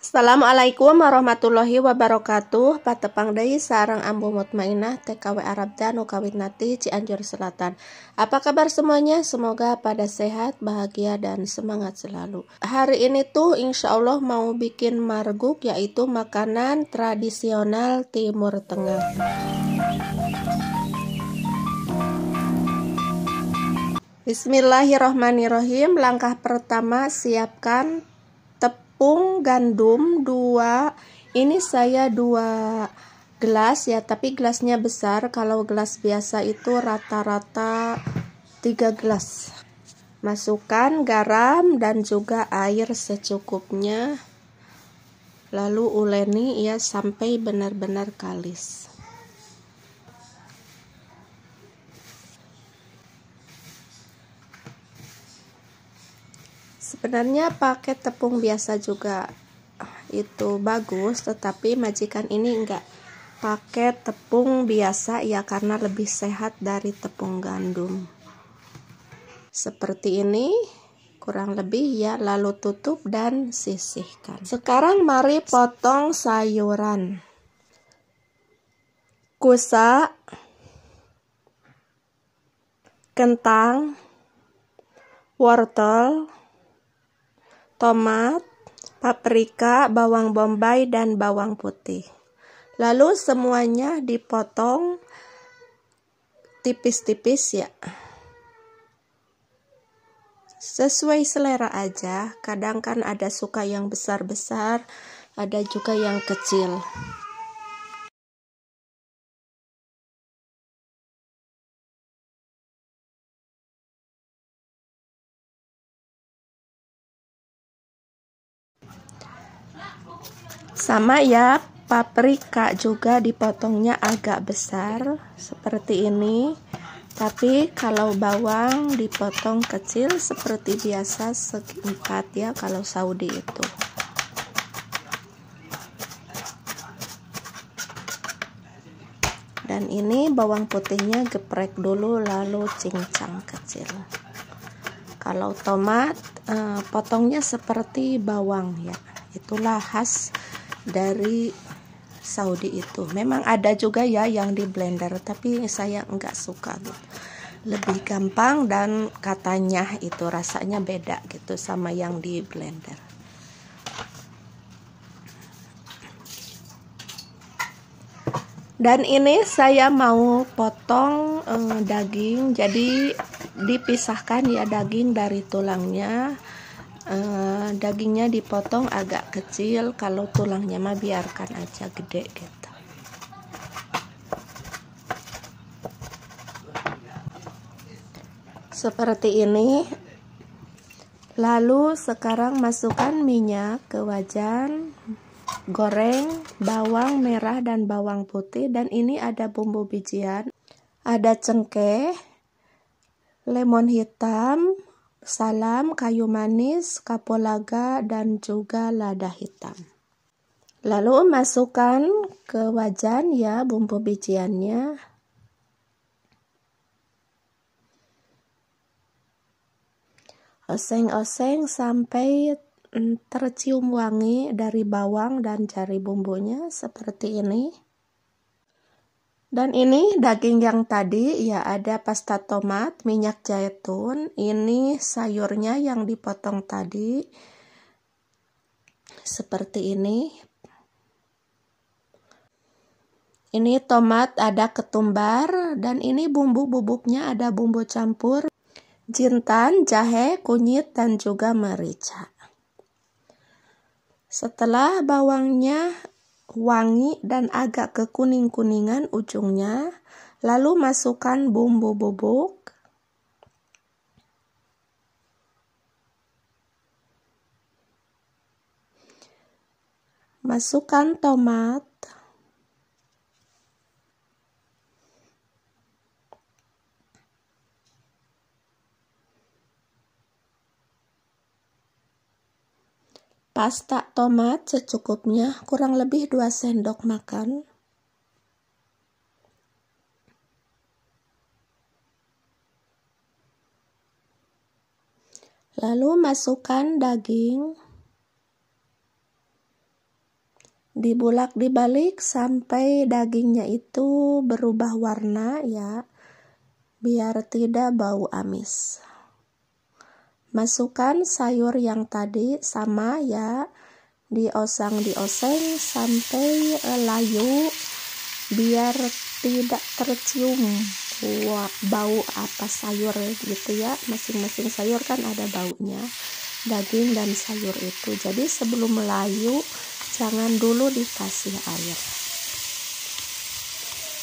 Assalamualaikum warahmatullahi wabarakatuh. Patepang deui sareng Ambu Mutmainah TKW Arabda nu kawit nati Cianjur Selatan. Apa kabar semuanya? Semoga pada sehat, bahagia, dan semangat selalu. Hari ini tuh insya Allah mau bikin marguk, yaitu makanan tradisional Timur Tengah. Bismillahirrohmanirrohim. Langkah pertama, siapkan tepung gandum 2. Ini saya 2 gelas ya, tapi gelasnya besar. Kalau gelas biasa itu rata-rata 3 gelas. Masukkan garam dan juga air secukupnya. Lalu uleni ya sampai benar-benar kalis. Sebenarnya pakai tepung biasa juga itu bagus, tetapi majikan ini enggak pakai tepung biasa ya, karena lebih sehat dari tepung gandum. Seperti ini kurang lebih ya, lalu tutup dan sisihkan. Sekarang mari potong sayuran. Kusa, kentang, wortel, tomat, paprika, bawang bombay, dan bawang putih. Lalu semuanya dipotong tipis-tipis ya. Sesuai selera aja. Kadang kan ada suka yang besar-besar, ada juga yang kecil. Sama ya, paprika juga dipotongnya agak besar seperti ini. Tapi kalau bawang dipotong kecil seperti biasa, segi 4 ya kalau Saudi itu. Dan ini bawang putihnya geprek dulu lalu cincang kecil. Kalau tomat potongnya seperti bawang ya. Itulah khas dari Saudi itu. Memang ada juga ya yang di blender, tapi saya enggak suka gitu. Lebih gampang dan katanya itu rasanya beda gitu sama yang di blender. Dan ini saya mau potong daging, jadi dipisahkan ya daging dari tulangnya. Dagingnya dipotong agak kecil, kalau tulangnya mah biarkan aja gede gitu. Seperti ini. Lalu sekarang masukkan minyak ke wajan, goreng bawang merah dan bawang putih, dan ini ada bumbu bijian, ada cengkeh, lemon hitam, salam, kayu manis, kapulaga, dan juga lada hitam. Lalu masukkan ke wajan ya bumbu bijiannya. Oseng-oseng sampai tercium wangi dari bawang dan jari bumbunya seperti ini. Dan ini daging yang tadi ya, ada pasta tomat, minyak zaitun, ini sayurnya yang dipotong tadi seperti ini. Ini tomat, ada ketumbar, dan ini bumbu bubuknya ada bumbu campur jintan, jahe, kunyit, dan juga merica. Setelah bawangnya wangi dan agak kekuning-kuningan ujungnya, lalu masukkan bumbu bubuk. Masukkan tomat. Pasta tomat secukupnya, kurang lebih 2 sendok makan. Lalu masukkan daging. dibalik sampai dagingnya itu berubah warna ya, biar tidak bau amis. Masukkan sayur yang tadi sama ya, dioseng sampai layu, biar tidak tercium bau apa sayur gitu ya. Masing-masing sayur kan ada baunya, daging dan sayur itu. Jadi sebelum melayu jangan dulu dikasih air.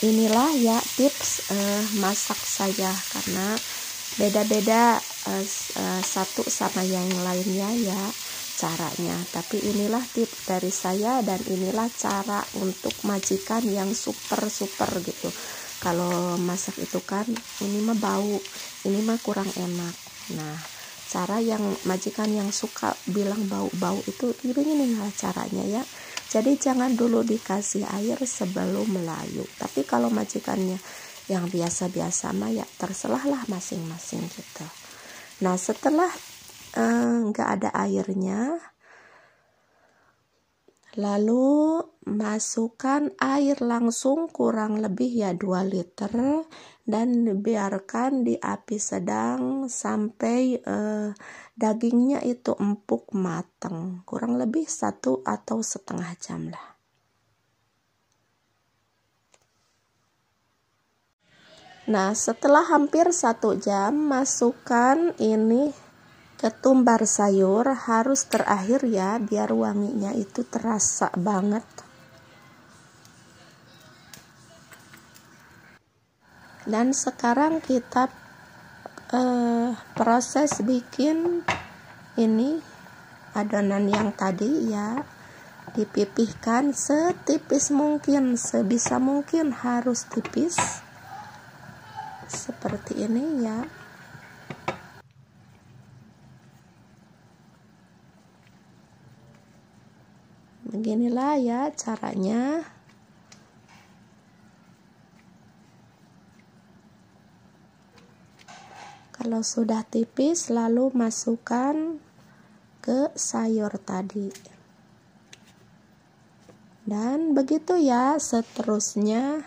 Inilah ya tips masak saya, karena beda-beda satu sama yang lainnya ya caranya. Tapi inilah tips dari saya, dan inilah cara untuk majikan yang super gitu. Kalau masak itu kan ini mah bau, ini mah kurang enak. Nah, cara yang majikan yang suka bilang bau itu ini caranya ya. Jadi jangan dulu dikasih air sebelum melayu. Tapi kalau majikannya yang biasa-biasa mah ya terserah lah masing-masing gitu. Nah, setelah nggak ada airnya, lalu masukkan air langsung kurang lebih ya 2 liter, dan biarkan di api sedang sampai dagingnya itu empuk matang, kurang lebih 1 atau setengah jam lah. Nah, setelah hampir 1 jam, masukkan ini ketumbar sayur, harus terakhir ya, biar wanginya itu terasa banget. Dan sekarang kita proses bikin ini adonan yang tadi ya, dipipihkan setipis mungkin, sebisa mungkin harus tipis seperti ini ya. Beginilah ya caranya. Kalau sudah tipis, lalu masukkan ke sayur tadi. Dan begitu ya seterusnya.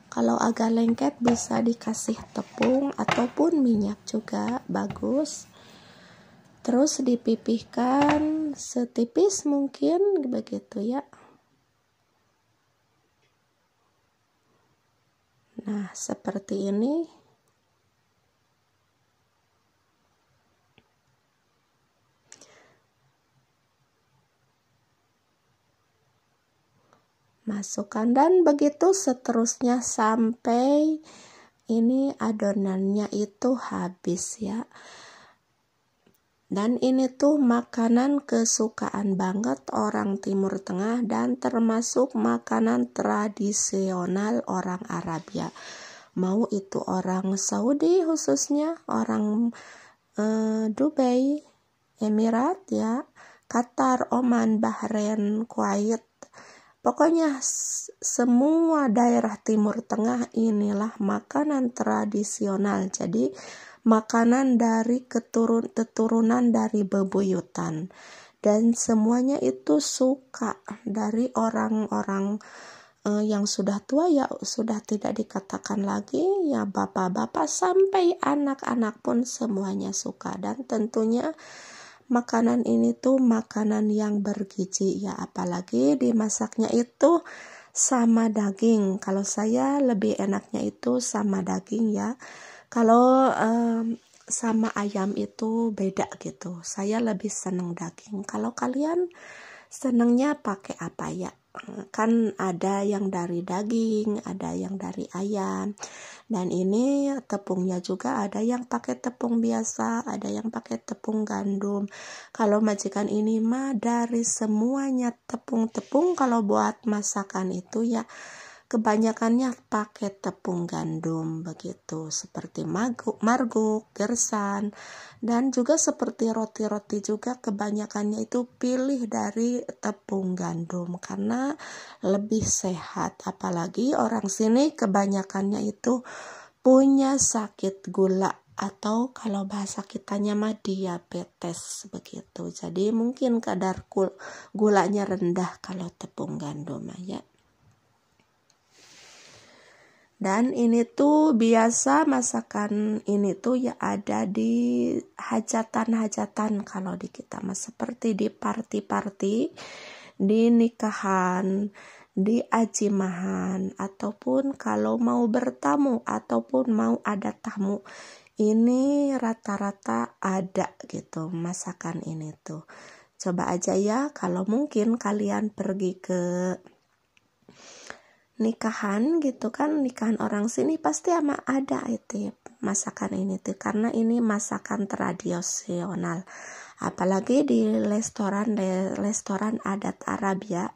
Kalau agak lengket bisa dikasih tepung ataupun minyak juga bagus. Terus dipipihkan setipis mungkin begitu ya. Nah, seperti ini. Masukkan dan begitu seterusnya sampai ini adonannya itu habis ya. Dan ini tuh makanan kesukaan banget orang Timur Tengah, dan termasuk makanan tradisional orang Arab ya. Mau itu orang Saudi, khususnya orang Dubai, Emirat ya, Qatar, Oman, Bahrain, Kuwait. Pokoknya semua daerah Timur Tengah inilah makanan tradisional. Jadi makanan dari keturunan dari bebuyutan, dan semuanya itu suka, dari orang-orang yang sudah tua ya, sudah tidak dikatakan lagi ya, bapak-bapak sampai anak-anak pun semuanya suka. Dan tentunya makanan ini tuh makanan yang bergizi ya, apalagi dimasaknya itu sama daging. Kalau saya lebih enaknya itu sama daging ya. Kalau sama ayam itu beda gitu. Saya lebih seneng daging. Kalau kalian senengnya pakai apa ya? Kan ada yang dari daging, ada yang dari ayam. Dan ini tepungnya juga ada yang pakai tepung biasa, ada yang pakai tepung gandum. Kalau majikan ini mah dari semuanya tepung-tepung. Kalau buat masakan itu ya kebanyakannya pakai tepung gandum begitu, seperti marguk, gersan, dan juga seperti roti-roti juga kebanyakannya itu pilih dari tepung gandum karena lebih sehat. Apalagi orang sini kebanyakannya itu punya sakit gula atau kalau bahasa kitanya mah diabetes begitu. Jadi mungkin kadar gulanya rendah kalau tepung gandum ya. Dan ini tuh biasa masakan ini tuh ya ada di hajatan-hajatan kalau di kita mah, seperti di party-party, di nikahan, di ajimahan, ataupun kalau mau bertamu ataupun mau ada tamu. Ini rata-rata ada gitu masakan ini tuh. Coba aja ya kalau mungkin kalian pergi ke nikahan gitu kan, nikahan orang sini pasti ama ada itu masakan ini tuh, karena ini masakan tradisional. Apalagi di restoran adat Arab ya,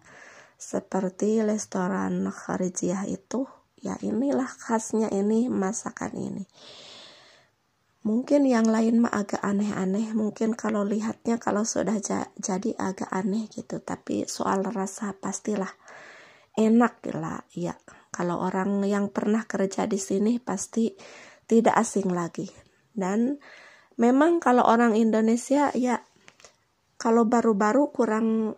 seperti restoran Kharijiyah itu ya, inilah khasnya ini masakan ini. Mungkin yang lain mah agak aneh-aneh, mungkin kalau lihatnya kalau sudah jadi agak aneh gitu, tapi soal rasa pastilah enak lah ya. Kalau orang yang pernah kerja di sini pasti tidak asing lagi. Dan memang kalau orang Indonesia ya, kalau baru-baru kurang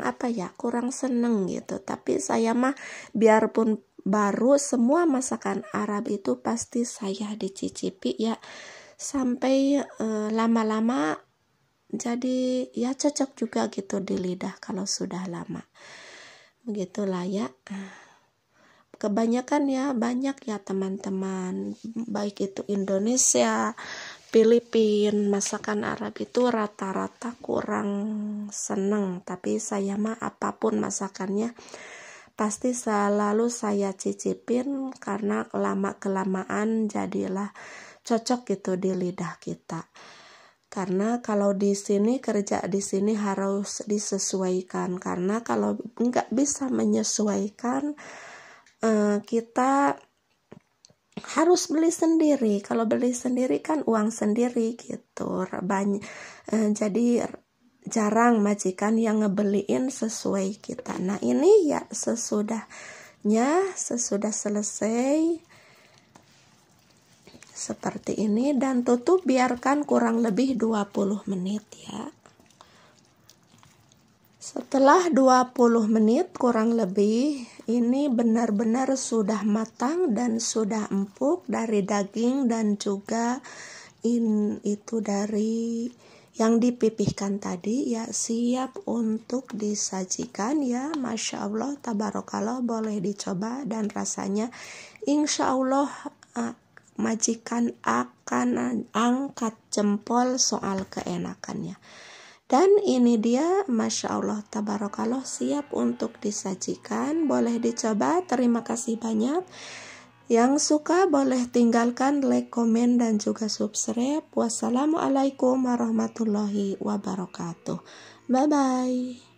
apa ya, kurang seneng gitu. Tapi saya mah biarpun baru, semua masakan Arab itu pasti saya dicicipi ya, sampai lama-lama jadi ya cocok juga gitu di lidah kalau sudah lama. Begitulah ya. Kebanyakan ya, banyak ya teman-teman, baik itu Indonesia, Filipina, masakan Arab itu rata-rata kurang seneng. Tapi saya mah apapun masakannya pasti selalu saya cicipin, karena lama-kelamaan jadilah cocok gitu di lidah kita. Karena kalau di sini, kerja di sini harus disesuaikan, karena kalau nggak bisa menyesuaikan kita harus beli sendiri. Kalau beli sendiri kan uang sendiri gitu. Jadi jarang majikan yang ngebeliin sesuai kita. Nah ini ya sesudah selesai seperti ini, dan tutup biarkan kurang lebih 20 menit ya. Setelah 20 menit kurang lebih, ini benar-benar sudah matang dan sudah empuk dari daging dan juga itu dari yang dipipihkan tadi ya, siap untuk disajikan ya. Masya Allah, tabarakallah, boleh dicoba dan rasanya insya Allah majikan akan angkat jempol soal keenakannya. Dan ini dia, Masya Allah, tabarakallah, siap untuk disajikan. Boleh dicoba. Terima kasih banyak. Yang suka boleh tinggalkan like, komen, dan juga subscribe. Wassalamualaikum warahmatullahi wabarakatuh. Bye-bye.